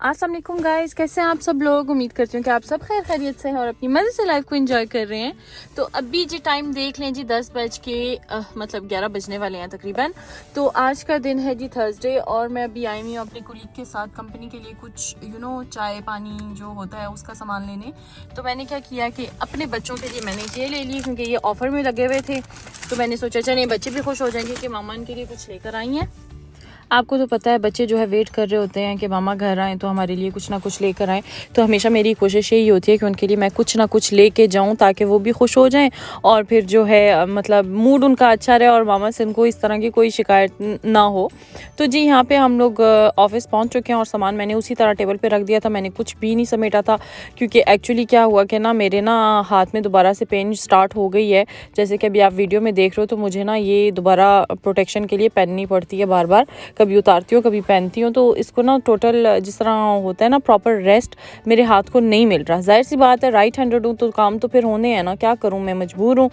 अस्सलाम वालेकुम गाइस, कैसे हैं आप सब लोग। उम्मीद करती हूँ कि आप सब खैर खैरियत से हैं और अपनी मज़े से लाइफ को एंजॉय कर रहे हैं। तो अभी जी टाइम देख लें जी 10 बज के मतलब 11 बजने वाले हैं तकरीबन। तो आज का दिन है जी थर्सडे और मैं अभी आई हुई हूँ अपने कुलीग के साथ कंपनी के लिए कुछ चाय पानी जो होता है उसका सामान लेने। तो मैंने क्या किया कि अपने बच्चों के लिए मैंने ये ले ली क्योंकि ये ऑफ़र में लगे हुए थे। तो मैंने सोचा चलिए बच्चे भी खुश हो जाएंगे कि मामा इनके लिए कुछ लेकर आई हैं। आपको तो पता है बच्चे जो है वेट कर रहे होते हैं कि मामा घर आएँ तो हमारे लिए कुछ ना कुछ लेकर आएँ। तो हमेशा मेरी कोशिश यही होती है कि उनके लिए मैं कुछ ना कुछ लेके जाऊँ ताकि वो भी खुश हो जाएं और फिर जो है मतलब मूड उनका अच्छा रहे और मामा से उनको इस तरह की कोई शिकायत ना हो। तो जी यहाँ पे हम लोग ऑफिस पहुँच चुके हैं और सामान मैंने उसी तरह टेबल पर रख दिया था। मैंने कुछ भी नहीं समेटा था क्योंकि एक्चुअली क्या हुआ कि मेरे हाथ में दोबारा से पेन स्टार्ट हो गई है। जैसे कि अभी आप वीडियो में देख रहे हो तो मुझे ये दोबारा प्रोटेक्शन के लिए पहननी पड़ती है बार बार, कभी उतारती हूँ कभी पहनती हूँ। तो इसको टोटल जिस तरह होता है प्रॉपर रेस्ट मेरे हाथ को नहीं मिल रहा। जाहिर सी बात है राइट हैंडेड हूँ तो काम तो फिर होने हैं ना, क्या करूँ मैं मजबूर हूँ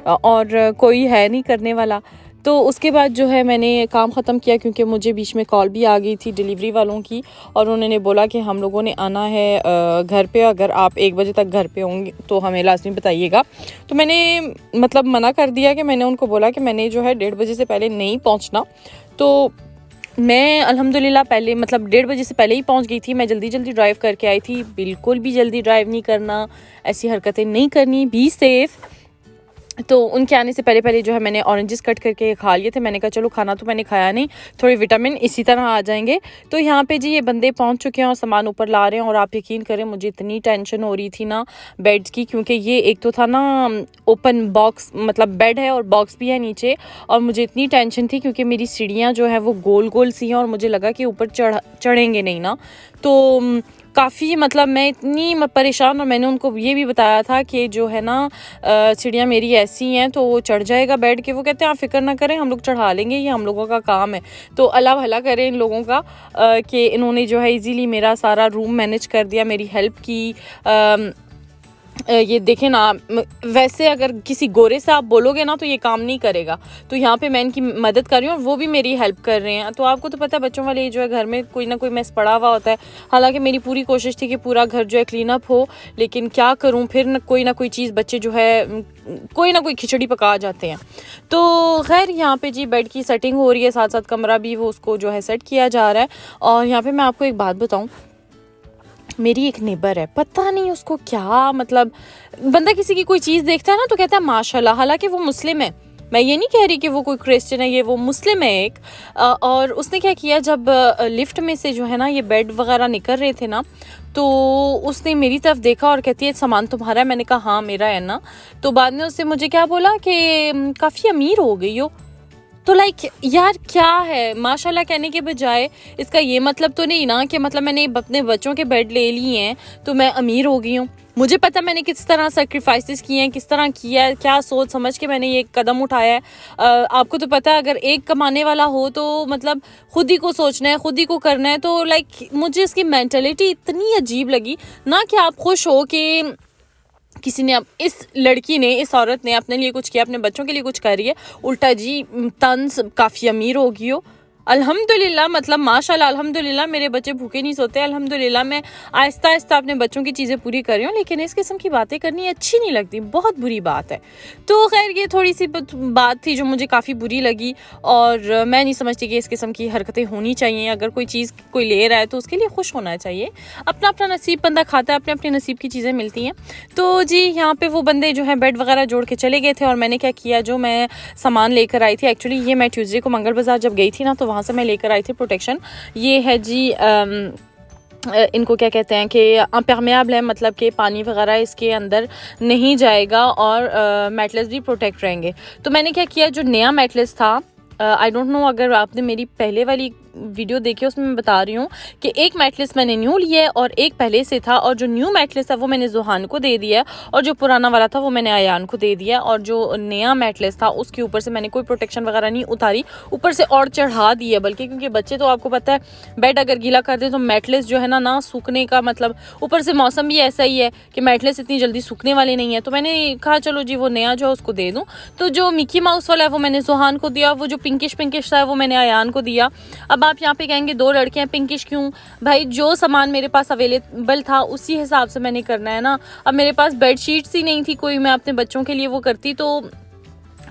और कोई है नहीं करने वाला। तो उसके बाद जो है मैंने काम ख़त्म किया क्योंकि मुझे बीच में कॉल भी आ गई थी डिलीवरी वालों की और उन्होंने बोला कि हम लोगों ने आना है घर पे, अगर आप 1 बजे तक घर पे होंगे तो हमें लाजमी बताइएगा। तो मैंने मतलब मना कर दिया कि मैंने उनको बोला कि मैंने जो है 1:30 बजे से पहले नहीं पहुंचना। तो मैं अल्हम्दुलिल्लाह पहले मतलब 1:30 बजे से पहले ही पहुंच गई थी। मैं जल्दी ड्राइव करके आई थी। बिल्कुल भी जल्दी ड्राइव नहीं करना, ऐसी हरकतें नहीं करनी, बी सेफ़। तो उनके आने से पहले जो है मैंने ऑरेंजेस कट करके खा लिए थे। मैंने कहा चलो खाना तो मैंने खाया नहीं, थोड़े विटामिन इसी तरह आ जाएंगे। तो यहाँ पे जी ये बंदे पहुँच चुके हैं और सामान ऊपर ला रहे हैं और आप यकीन करें मुझे इतनी टेंशन हो रही थी बेड्स की, क्योंकि ये एक तो था ओपन बॉक्स मतलब बेड है और बॉक्स भी है नीचे। और मुझे इतनी टेंशन थी क्योंकि मेरी सीढ़ियाँ जो है वो गोल गोल सी हैं और मुझे लगा कि ऊपर चढ़ेंगे नहीं तो काफ़ी मतलब मैं इतनी परेशान। और मैंने उनको ये भी बताया था कि जो है सीढ़ियाँ मेरी ऐसी हैं तो वो चढ़ जाएगा बेड के। वो कहते हैं आप फिक्र ना करें, हम लोग चढ़ा लेंगे, ये हम लोगों का काम है। तो अल्लाह भला करे इन लोगों का कि इन्होंने जो है इजीली मेरा सारा रूम मैनेज कर दिया, मेरी हेल्प की। ये देखें वैसे अगर किसी गोरे से आप बोलोगे तो ये काम नहीं करेगा। तो यहाँ पे मैं इनकी मदद कर रही हूँ और वो भी मेरी हेल्प कर रहे हैं। तो आपको तो पता है बच्चों वाले जो है घर में कोई ना कोई मैस पड़ा हुआ होता है। हालांकि मेरी पूरी कोशिश थी कि पूरा घर जो है क्लीन अप हो, लेकिन क्या करूँ फिर कोई ना कोई चीज़ बच्चे जो है कोई ना कोई खिचड़ी पका जाते हैं। तो खैर यहाँ पे जी बेड की सेटिंग हो रही है, साथ साथ कमरा भी वो उसको जो है सेट किया जा रहा है। और यहाँ पे मैं आपको एक बात बताऊँ, मेरी एक नेबर है, पता नहीं उसको क्या मतलब बंदा किसी की कोई चीज़ देखता है तो कहता है माशाल्लाह। हालांकि वो मुस्लिम है, मैं ये नहीं कह रही कि वो कोई क्रिश्चियन है, ये वो मुस्लिम है एक। और उसने क्या किया, जब लिफ्ट में से जो है ये बेड वगैरह निकल रहे थे तो उसने मेरी तरफ देखा और कहती है सामान तुम्हारा है। मैंने कहा हाँ मेरा है तो बाद में उसने मुझे क्या बोला कि काफ़ी अमीर हो गई हो। तो यार क्या है, माशाल्लाह कहने के बजाय इसका ये मतलब तो नहीं कि मतलब मैंने अपने बच्चों के बेड ले लिए हैं तो मैं अमीर हो गई हूँ। मुझे पता मैंने किस तरह सेक्रीफाइसेस किए हैं, किस तरह किया है, क्या सोच समझ के मैंने ये कदम उठाया है। आपको तो पता है अगर एक कमाने वाला हो तो मतलब खुद ही को सोचना है, खुद ही को करना है। तो मुझे इसकी मेंटालिटी इतनी अजीब लगी ना कि आप खुश हो कि किसी ने इस लड़की ने, इस औरत ने अपने लिए कुछ किया, अपने बच्चों के लिए कुछ कर रही है, उल्टा जी तंज काफ़ी अमीर हो गई हो। अल्हम्दुलिल्लाह मतलब माशाल्लाह अल्हम्दुलिल्लाह मेरे बच्चे भूखे नहीं सोते। अल्हम्दुलिल्लाह मैं आहिस्ता आहिस्ता अपने बच्चों की चीज़ें पूरी कर रही हूँ, लेकिन इस किस्म की बातें करनी अच्छी नहीं लगती, बहुत बुरी बात है। तो खैर ये थोड़ी सी बात थी जो मुझे काफ़ी बुरी लगी और मैं नहीं समझती कि इस किस्म की हरकतें होनी चाहिए। अगर कोई चीज़ कोई ले रहा है तो उसके लिए खुश होना चाहिए। अपना अपना नसीब बंदा खाता है, अपने अपने नसीब की चीज़ें मिलती हैं। तो जी यहाँ पे वो बंदे जो हैं बेड वगैरह जोड़ के चले गए थे और मैंने क्या किया, जो मैं सामान लेकर आई थी, एक्चुअली ये मैं ट्यूसडे को मंगल बाज़ार जब गई थी तो वहाँ से मैं लेकर आई थी प्रोटेक्शन। ये है जी इनको क्या कहते हैं कि इम्परमेबल है, मतलब कि पानी वगैरह इसके अंदर नहीं जाएगा और मैटलेस भी प्रोटेक्ट रहेंगे। तो मैंने क्या किया, जो नया मैटलेस था, आई डोंट नो अगर आपने मेरी पहले वाली वीडियो देखी उसमें मैं बता रही हूँ कि एक मैटलेस मैंने न्यू लिया है और एक पहले से था। और जो न्यू मैटलेस था वो मैंने जोहान को दे दिया और जो पुराना वाला था वो मैंने आयान को दे दिया। और जो नया मैटलेस था उसके ऊपर से मैंने कोई प्रोटेक्शन वगैरह नहीं उतारी, ऊपर से और चढ़ा दिया। बल्कि क्योंकि बच्चे तो आपको पता है बेड अगर गीला कर दे तो मैटलेस जो है ना सूखने का मतलब, ऊपर से मौसम भी ऐसा ही है कि मैटलेस इतनी जल्दी सूखने वाले नहीं है। तो मैंने कहा चलो जी वो नया जो है उसको दे दूँ। तो जो मिकी माउस वाला है वो मैंने जोहान को दिया, वो जो पिंकिश पिंकिश था वो मैंने अयान को दिया। अब आप यहाँ पे कहेंगे 2 लड़के हैं, पिंकिश क्यों? भाई जो सामान मेरे पास अवेलेबल था उसी हिसाब से मैंने करना है ना। अब मेरे पास बेडशीट्स ही नहीं थी कोई, मैं अपने बच्चों के लिए वो करती, तो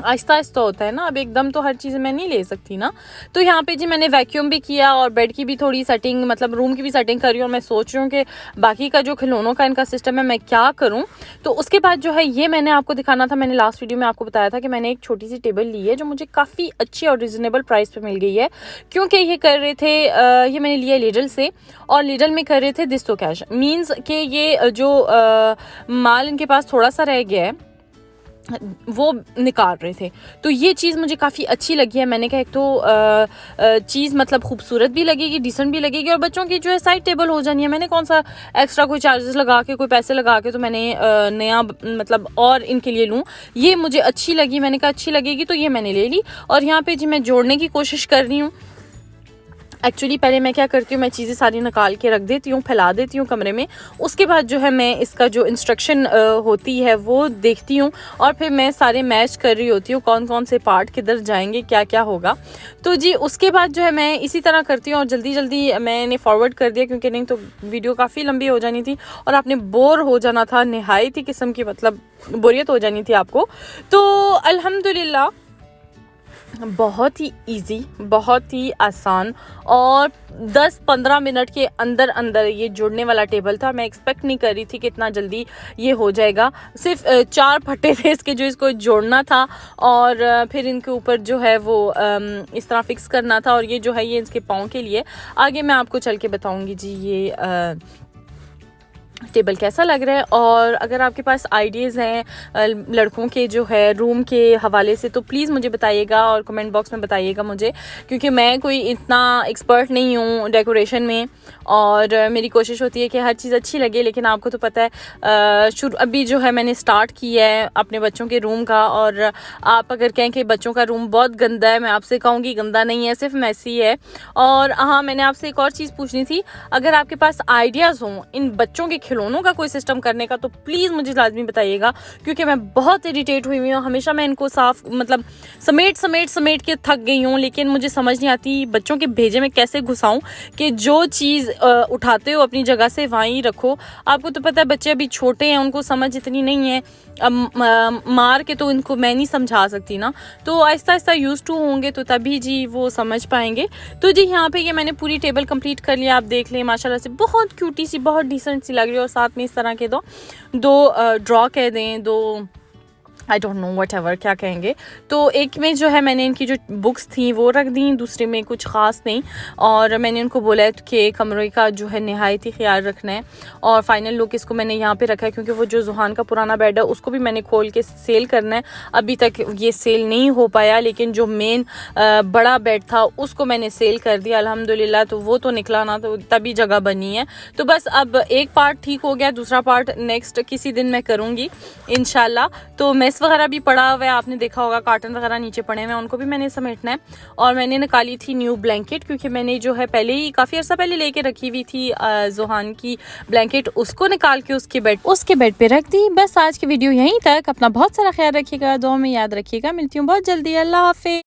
आहिस्ता आहिस्ता होता है ना। अब एकदम तो हर चीज़ मैं नहीं ले सकती ना। तो यहाँ पे जी मैंने वैक्यूम भी किया और बेड की भी थोड़ी सेटिंग, मतलब रूम की भी सेटिंग करी, और मैं सोच रही हूँ कि बाकी का जो खिलौनों का इनका सिस्टम है मैं क्या करूँ। तो उसके बाद जो है ये मैंने आपको दिखाना था। मैंने लास्ट वीडियो में आपको बताया था कि मैंने एक छोटी सी टेबल ली है जो मुझे काफ़ी अच्छी और रिजनेबल प्राइस पर मिल गई है, क्योंकि ये कर रहे थे ये मैंने लिया लीडल से, और लीडल में कर रहे थे दिस तो कैश, मीन्स कि ये जो माल इनके पास थोड़ा सा रह गया है वो निकाल रहे थे। तो ये चीज़ मुझे काफ़ी अच्छी लगी है। मैंने कहा एक तो चीज़ मतलब खूबसूरत भी लगेगी, डिसेंट भी लगेगी, और बच्चों की जो है साइड टेबल हो जानी है। मैंने कौन सा एक्स्ट्रा कोई चार्जेस लगा के, कोई पैसे लगा के तो मैंने नया मतलब और इनके लिए लूँ। ये मुझे अच्छी लगी, मैंने कहा अच्छी लगेगी तो ये मैंने ले ली। और यहाँ पे जी मैं जोड़ने की कोशिश कर रही हूँ। एक्चुअली पहले मैं क्या करती हूँ, मैं चीज़ें सारी निकाल के रख देती हूँ, फैला देती हूँ कमरे में। उसके बाद जो है मैं इसका जो इंस्ट्रक्शन होती है वो देखती हूँ, और फिर मैं सारे मैच कर रही होती हूँ कौन कौन से पार्ट किधर जाएंगे, क्या क्या होगा। तो जी उसके बाद जो है मैं इसी तरह करती हूँ, और जल्दी जल्दी मैंने फॉरवर्ड कर दिया, क्योंकि नहीं तो वीडियो काफ़ी लंबी हो जानी थी और आपने बोर हो जाना था, निहायत ही किस्म की मतलब बोरियत हो जानी थी आपको। तो अल्हम्दुलिल्लाह बहुत ही इजी, बहुत ही आसान, और 10-15 मिनट के अंदर अंदर ये जुड़ने वाला टेबल था। मैं एक्सपेक्ट नहीं कर रही थी कि इतना जल्दी ये हो जाएगा। सिर्फ 4 फट्टे थे इसके जो इसको जोड़ना था, और फिर इनके ऊपर जो है वो इस तरह फिक्स करना था, और ये जो है ये इसके पाँव के लिए। आगे मैं आपको चल के बताऊँगी जी ये टेबल कैसा लग रहा है। और अगर आपके पास आइडियाज़ हैं लड़कों के जो है रूम के हवाले से तो प्लीज़ मुझे बताइएगा और कमेंट बॉक्स में बताइएगा मुझे, क्योंकि मैं कोई इतना एक्सपर्ट नहीं हूँ डेकोरेशन में, और मेरी कोशिश होती है कि हर चीज़ अच्छी लगे। लेकिन आपको तो पता है अभी जो है मैंने स्टार्ट किया है अपने बच्चों के रूम का, और आप अगर कहें कि बच्चों का रूम बहुत गंदा है, मैं आपसे कहूँगी गंदा नहीं है, सिर्फ मैसी है। और हाँ, मैंने आपसे एक और चीज़ पूछनी थी, अगर आपके पास आइडियाज़ हों इन बच्चों के खिलौनों का कोई सिस्टम करने का तो प्लीज़ मुझे लाजमी बताइएगा, क्योंकि मैं बहुत इरिटेट हुई हूँ। हमेशा मैं इनको साफ मतलब समेट के थक गई हूँ, लेकिन मुझे समझ नहीं आती बच्चों के भेजे में कैसे घुसाऊँ कि जो चीज़ उठाते हो अपनी जगह से वहीं रखो। आपको तो पता है बच्चे अभी छोटे हैं, उनको समझ इतनी नहीं है। अब मार के तो इनको मैं नहीं समझा सकती ना, तो आहिस्ता आहिस्ता यूज़ टू होंगे तो तभी जी वो समझ पाएंगे। तो जी यहाँ पे ये मैंने पूरी टेबल कंप्लीट कर लिया। आप देख लें माशाल्लाह से बहुत क्यूटी सी, बहुत डिसेंट सी लग रही है। और साथ में इस तरह के दो ड्रॉ कह दें, दो I don't know what ever क्या कहेंगे। तो एक में जो है मैंने इनकी जो बुक्स थी वो रख दी, दूसरे में कुछ ख़ास नहीं। और मैंने उनको बोला है कि कमरे का जो है नहायत ही ख्याल रखना है। और फाइनल लुक इसको मैंने यहाँ पे रखा है, क्योंकि वो जो जुहान का पुराना बेड है उसको भी मैंने खोल के सेल करना है। अभी तक ये सेल नहीं हो पाया, लेकिन जो मेन बड़ा बेड था उसको मैंने सेल कर दिया अल्हम्दुलिल्लाह। तो वो तो निकला ना, तो तभी जगह बनी है। तो बस अब एक पार्ट ठीक हो गया, दूसरा पार्ट नेक्स्ट किसी दिन मैं करूँगी इंशाल्लाह। तो मेस वगैरह भी पड़ा हुआ है, आपने देखा होगा कार्टन वगैरह नीचे पड़े हुए हैं, उनको भी मैंने समेटना है। और मैंने निकाली थी न्यू ब्लैंकेट, क्योंकि मैंने जो है पहले ही काफ़ी अर्सा पहले लेके रखी हुई थी जुहान की ब्लैंकेट, उसको निकाल के उसके बेड पे रख दी। बस आज की वीडियो यहीं तक। अपना बहुत सारा ख्याल रखिएगा, दुआ में याद रखिएगा। मिलती हूँ बहुत जल्दी। अल्लाह हाफिज़।